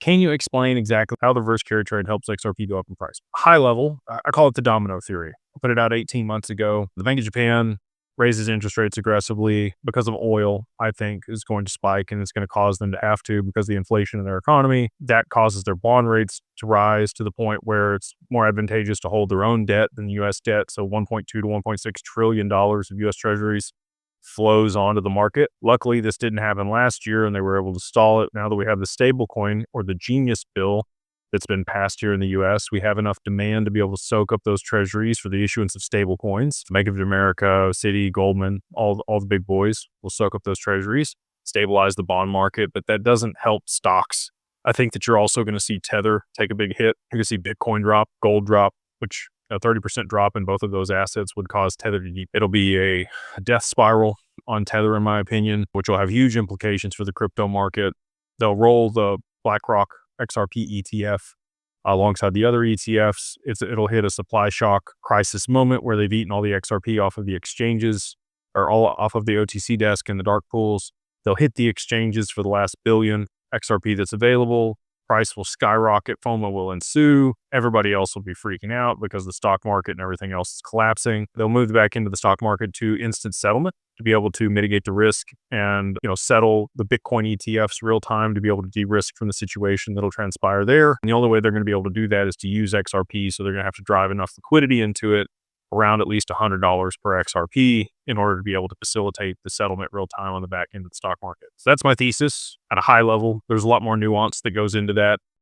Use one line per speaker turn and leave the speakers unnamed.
Can you explain exactly how the reverse carry trade helps XRP go up in price? High level, I call it the domino theory. I put it out 18 months ago. The Bank of Japan raises interest rates aggressively because of oil, I think is going to spike, and it's going to cause them to have to because of the inflation in their economy. That causes their bond rates to rise to the point where it's more advantageous to hold their own debt than US debt. So $1.2 to $1.6 trillion of US treasuries flows onto the market. Luckily, this didn't happen last year and they were able to stall it. Now that we have the stable coin or the Genius bill that's been passed here in the US, we have enough demand to be able to soak up those treasuries for the issuance of stable coins. Bank of America, Citi, Goldman, all the big boys will soak up those treasuries, stabilize the bond market, but that doesn't help stocks. I think that you're also going to see Tether take a big hit. You're going to see Bitcoin drop, gold drop, which a 30% drop in both of those assets would cause Tether to deep. It'll be a death spiral on Tether, in my opinion, which will have huge implications for the crypto market. They'll roll the BlackRock XRP ETF alongside the other ETFs. It'll hit a supply shock crisis moment where they've eaten all the XRP off of the exchanges or all off of the OTC desk and the dark pools. They'll hit the exchanges for the last billion XRP that's available. Price will skyrocket, FOMO will ensue. Everybody else will be freaking out because the stock market and everything else is collapsing. They'll move back into the stock market to instant settlement to be able to mitigate the risk and, settle the Bitcoin ETFs real time to be able to de-risk from the situation that'll transpire there. And the only way they're going to be able to do that is to use XRP. So they're going to have to drive enough liquidity into it, around at least $100 per XRP, in order to be able to facilitate the settlement real time on the back end of the stock market. So that's my thesis at a high level. There's a lot more nuance that goes into that.